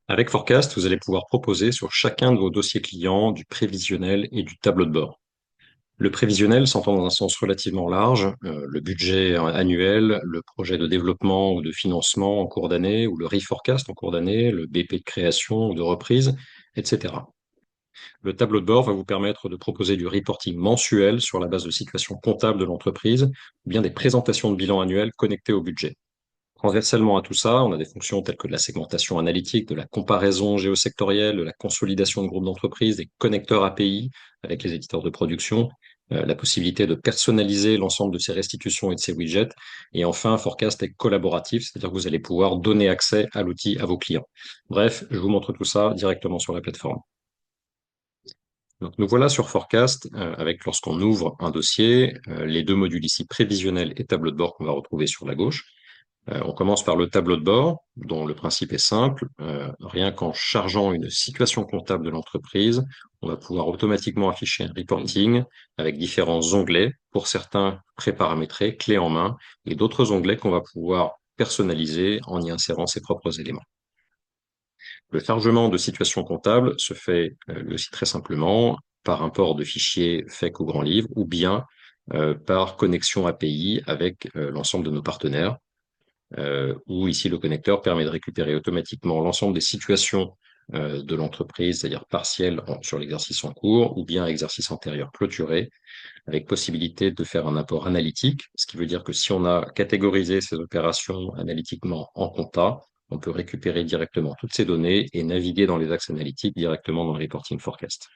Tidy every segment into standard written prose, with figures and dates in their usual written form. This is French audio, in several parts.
Avec Forecast, vous allez pouvoir proposer sur chacun de vos dossiers clients du prévisionnel et du tableau de bord. Le prévisionnel s'entend dans un sens relativement large, le budget annuel, le projet de développement ou de financement en cours d'année, ou le reforecast en cours d'année, le BP de création ou de reprise, etc. Le tableau de bord va vous permettre de proposer du reporting mensuel sur la base de situation comptable de l'entreprise, ou bien des présentations de bilan annuel connectées au budget. Transversalement à tout ça, on a des fonctions telles que de la segmentation analytique, de la comparaison géosectorielle, de la consolidation de groupes d'entreprises, des connecteurs API avec les éditeurs de production, la possibilité de personnaliser l'ensemble de ces restitutions et de ces widgets. Et enfin, Forecast est collaboratif, c'est-à-dire que vous allez pouvoir donner accès à l'outil à vos clients. Bref, je vous montre tout ça directement sur la plateforme. Donc nous voilà sur Forecast avec, lorsqu'on ouvre un dossier, les deux modules ici, prévisionnel et tableau de bord, qu'on va retrouver sur la gauche. On commence par le tableau de bord, dont le principe est simple. Rien qu'en chargeant une situation comptable de l'entreprise, on va pouvoir automatiquement afficher un reporting avec différents onglets, pour certains préparamétrés, clés en main, et d'autres onglets qu'on va pouvoir personnaliser en y insérant ses propres éléments. Le chargement de situation comptable se fait lui aussi très simplement par un port de fichiers FEC ou grand livre, ou bien par connexion API avec l'ensemble de nos partenaires, où ici le connecteur permet de récupérer automatiquement l'ensemble des situations de l'entreprise, c'est-à-dire partielles sur l'exercice en cours ou bien exercice antérieur clôturé, avec possibilité de faire un apport analytique, ce qui veut dire que si on a catégorisé ces opérations analytiquement en compta, on peut récupérer directement toutes ces données et naviguer dans les axes analytiques directement dans le reporting forecast.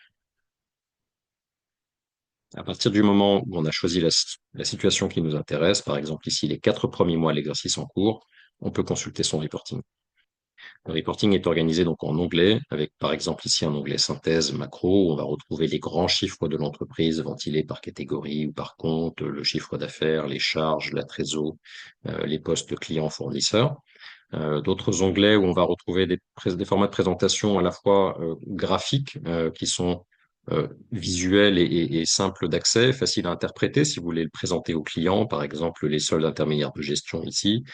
À partir du moment où on a choisi la situation qui nous intéresse, par exemple ici les 4 premiers mois de l'exercice en cours, on peut consulter son reporting. Le reporting est organisé donc en onglets, avec par exemple ici un onglet synthèse macro, où on va retrouver les grands chiffres de l'entreprise ventilés par catégorie ou par compte, le chiffre d'affaires, les charges, la trésor, les postes clients-fournisseurs. D'autres onglets où on va retrouver des formats de présentation à la fois graphiques, qui sont visuels et simples d'accès, faciles à interpréter si vous voulez le présenter aux clients, par exemple les soldes intermédiaires de gestion ici,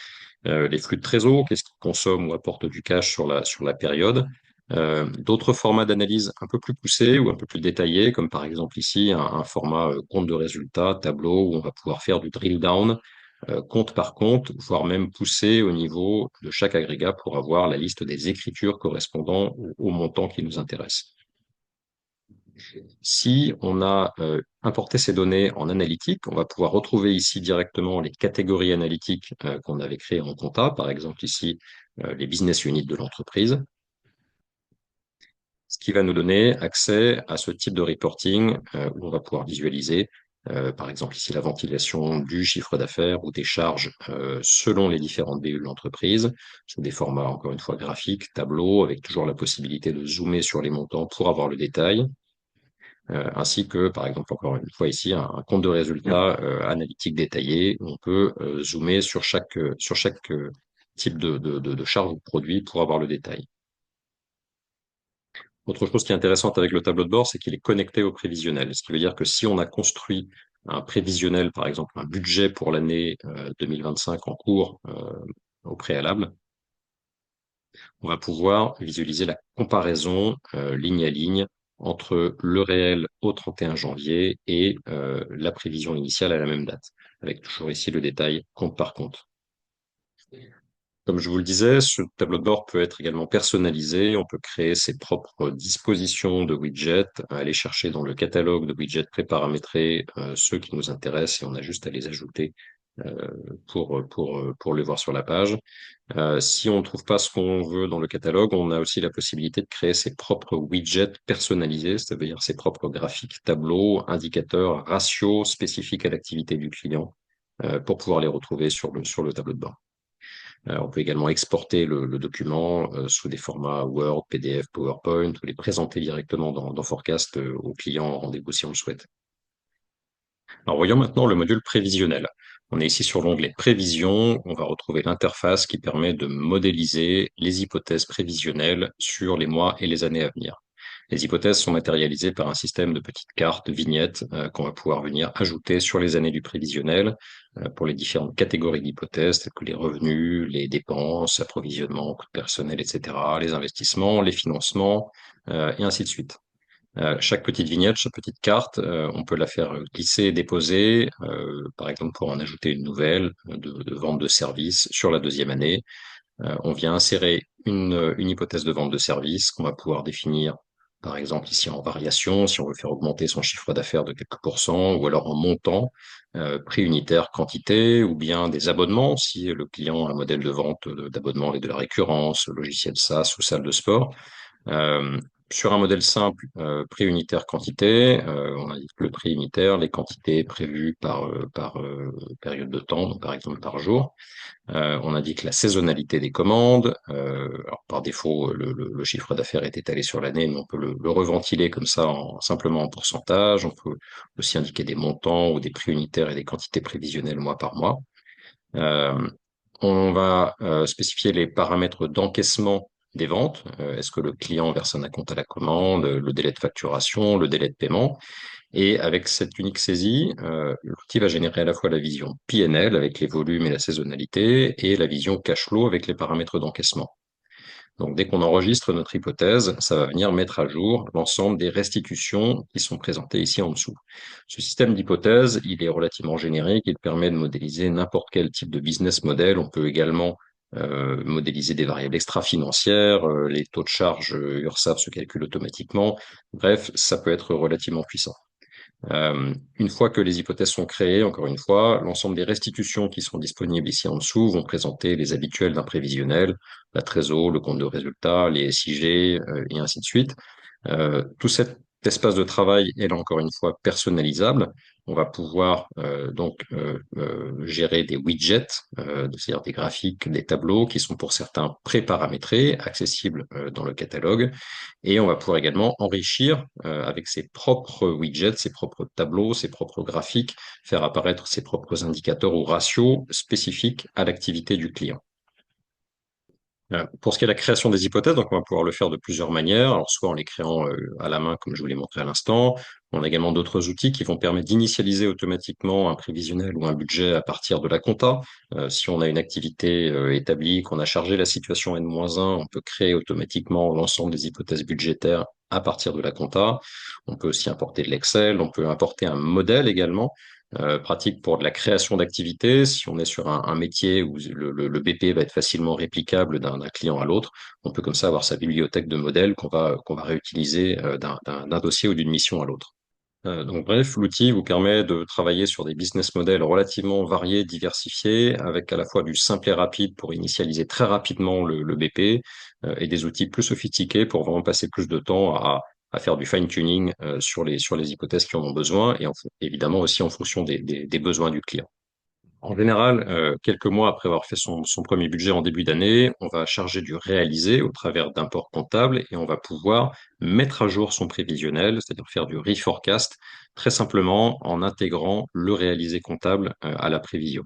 les flux de trésor, qu'est-ce qui consomme ou apporte du cash sur la période. D'autres formats d'analyse un peu plus poussés ou un peu plus détaillés, comme par exemple ici un format compte de résultats, tableau, où on va pouvoir faire du drill down, compte par compte, voire même pousser au niveau de chaque agrégat pour avoir la liste des écritures correspondant au montant qui nous intéresse. Si on a importé ces données en analytique, on va pouvoir retrouver ici directement les catégories analytiques qu'on avait créées en compta, par exemple ici les business units de l'entreprise, ce qui va nous donner accès à ce type de reporting où on va pouvoir visualiser, par exemple ici la ventilation du chiffre d'affaires ou des charges selon les différentes BU de l'entreprise, sous des formats encore une fois graphiques, tableau, avec toujours la possibilité de zoomer sur les montants pour avoir le détail. Ainsi que, par exemple, encore une fois ici, un compte de résultats analytique détaillé, où on peut zoomer sur chaque type de charge ou de produit pour avoir le détail. Autre chose qui est intéressante avec le tableau de bord, c'est qu'il est connecté au prévisionnel. Ce qui veut dire que si on a construit un prévisionnel, par exemple un budget pour l'année 2025 en cours au préalable, on va pouvoir visualiser la comparaison ligne à ligne entre le réel au 31 janvier et la prévision initiale à la même date, avec toujours ici le détail compte par compte. Comme je vous le disais, ce tableau de bord peut être également personnalisé. On peut créer ses propres dispositions de widgets, aller chercher dans le catalogue de widgets préparamétrés ceux qui nous intéressent et on a juste à les ajouter euh, pour les voir sur la page. Si on ne trouve pas ce qu'on veut dans le catalogue, on a aussi la possibilité de créer ses propres widgets personnalisés, c'est-à-dire ses propres graphiques, tableaux, indicateurs, ratios spécifiques à l'activité du client pour pouvoir les retrouver sur le tableau de bord. On peut également exporter le document sous des formats Word, PDF, PowerPoint, ou les présenter directement dans Forecast aux clients en rendez-vous si on le souhaite. Alors, voyons maintenant le module prévisionnel. On est ici sur l'onglet Prévision. On va retrouver l'interface qui permet de modéliser les hypothèses prévisionnelles sur les mois et les années à venir. Les hypothèses sont matérialisées par un système de petites cartes, vignettes, qu'on va pouvoir venir ajouter sur les années du prévisionnel pour les différentes catégories d'hypothèses, telles que les revenus, les dépenses, approvisionnement, coûts de personnel, etc., les investissements, les financements, et ainsi de suite. Chaque petite vignette, chaque petite carte, on peut la faire glisser et déposer, par exemple pour en ajouter une nouvelle de vente de service sur la deuxième année. On vient insérer une hypothèse de vente de service qu'on va pouvoir définir, par exemple ici en variation, si on veut faire augmenter son chiffre d'affaires de quelques pourcents, ou alors en montant, prix unitaire, quantité, ou bien des abonnements, si le client a un modèle de vente d'abonnement avec de la récurrence, logiciel SaaS ou salle de sport. Euh, sur un modèle simple, prix unitaire quantité, on indique le prix unitaire, les quantités prévues par période de temps, donc par exemple par jour. On indique la saisonnalité des commandes. Alors par défaut, le chiffre d'affaires est étalé sur l'année, mais on peut le reventiler comme ça simplement en pourcentage. On peut aussi indiquer des montants ou des prix unitaires et des quantités prévisionnelles mois par mois. Euh, on va spécifier les paramètres d'encaissement des ventes. Est-ce que le client verse un acompte à la commande, le délai de facturation, le délai de paiement? Et avec cette unique saisie, l'outil va générer à la fois la vision P&L avec les volumes et la saisonnalité et la vision cash flow avec les paramètres d'encaissement. Donc, dès qu'on enregistre notre hypothèse, ça va venir mettre à jour l'ensemble des restitutions qui sont présentées ici en dessous. Ce système d'hypothèse, il est relativement générique, il permet de modéliser n'importe quel type de business model. On peut également modéliser des variables extra-financières, les taux de charge URSSAF se calculent automatiquement. Bref, ça peut être relativement puissant. Une fois que les hypothèses sont créées, encore une fois, l'ensemble des restitutions qui sont disponibles ici en dessous vont présenter les habituels d'un prévisionnel, la trésor, le compte de résultat, les SIG, et ainsi de suite. Tout cet espace de travail est là encore une fois personnalisable. On va pouvoir gérer des widgets, c'est-à-dire des graphiques, des tableaux qui sont pour certains pré-paramétrés, accessibles dans le catalogue. Et on va pouvoir également enrichir avec ses propres widgets, ses propres tableaux, ses propres graphiques, faire apparaître ses propres indicateurs ou ratios spécifiques à l'activité du client. Pour ce qui est de la création des hypothèses, donc on va pouvoir le faire de plusieurs manières. Alors soit en les créant à la main, comme je vous l'ai montré à l'instant. On a également d'autres outils qui vont permettre d'initialiser automatiquement un prévisionnel ou un budget à partir de la compta. Si on a une activité établie, qu'on a chargé la situation N-1, on peut créer automatiquement l'ensemble des hypothèses budgétaires à partir de la compta. On peut aussi importer de l'Excel, on peut importer un modèle également pratique pour de la création d'activités. Si on est sur un métier où le BP va être facilement réplicable d'un client à l'autre, on peut comme ça avoir sa bibliothèque de modèles qu'on va réutiliser d'un dossier ou d'une mission à l'autre. Donc bref, l'outil vous permet de travailler sur des business models relativement variés, diversifiés, avec à la fois du simple et rapide pour initialiser très rapidement le BP et des outils plus sophistiqués pour vraiment passer plus de temps à faire du fine-tuning sur les hypothèses qui en ont besoin et évidemment aussi en fonction des besoins du client. En général, quelques mois après avoir fait son premier budget en début d'année, on va charger du réalisé au travers d'imports comptables et on va pouvoir mettre à jour son prévisionnel, c'est-à-dire faire du reforecast, très simplement en intégrant le réalisé comptable à la prévision.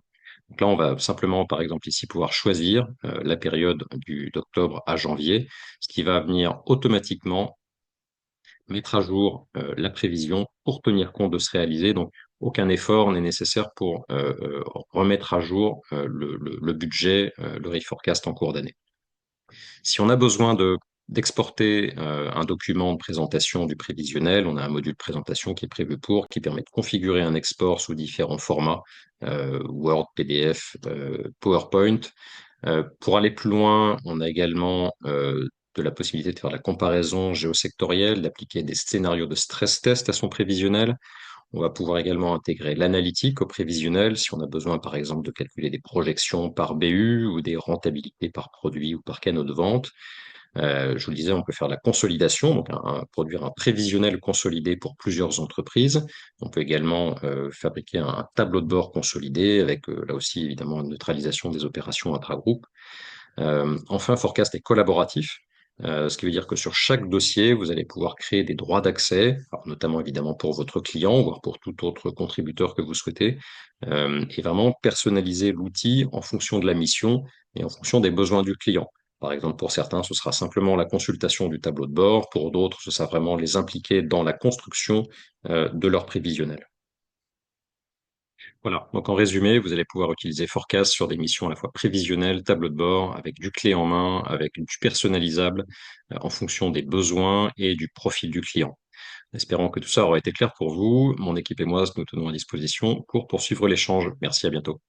Donc là, on va simplement, par exemple, ici pouvoir choisir la période d'octobre à janvier, ce qui va venir automatiquement mettre à jour la prévision pour tenir compte de ce réalisé. Donc, aucun effort n'est nécessaire pour remettre à jour le budget, le reforecast en cours d'année. Si on a besoin d'exporter un document de présentation du prévisionnel, on a un module de présentation qui est prévu qui permet de configurer un export sous différents formats, Word, PDF, PowerPoint. Pour aller plus loin, on a également de la possibilité de faire de la comparaison géosectorielle, d'appliquer des scénarios de stress test à son prévisionnel. On va pouvoir également intégrer l'analytique au prévisionnel si on a besoin, par exemple, de calculer des projections par BU ou des rentabilités par produit ou par canaux de vente. Je vous le disais, on peut faire de la consolidation, donc produire un prévisionnel consolidé pour plusieurs entreprises. On peut également fabriquer un tableau de bord consolidé avec là aussi évidemment une neutralisation des opérations intra-groupe. Enfin, Forecast est collaboratif, ce qui veut dire que sur chaque dossier, vous allez pouvoir créer des droits d'accès, alors notamment évidemment pour votre client, voire pour tout autre contributeur que vous souhaitez, et vraiment personnaliser l'outil en fonction de la mission et en fonction des besoins du client. Par exemple, pour certains, ce sera simplement la consultation du tableau de bord. Pour d'autres, ce sera vraiment les impliquer dans la construction de leur prévisionnel. Voilà. Donc, en résumé, vous allez pouvoir utiliser Forecast sur des missions à la fois prévisionnelles, tableau de bord, avec du clé en main, avec du personnalisable, en fonction des besoins et du profil du client. Espérons que tout ça aura été clair pour vous. Mon équipe et moi, nous tenons à disposition pour poursuivre l'échange. Merci, à bientôt.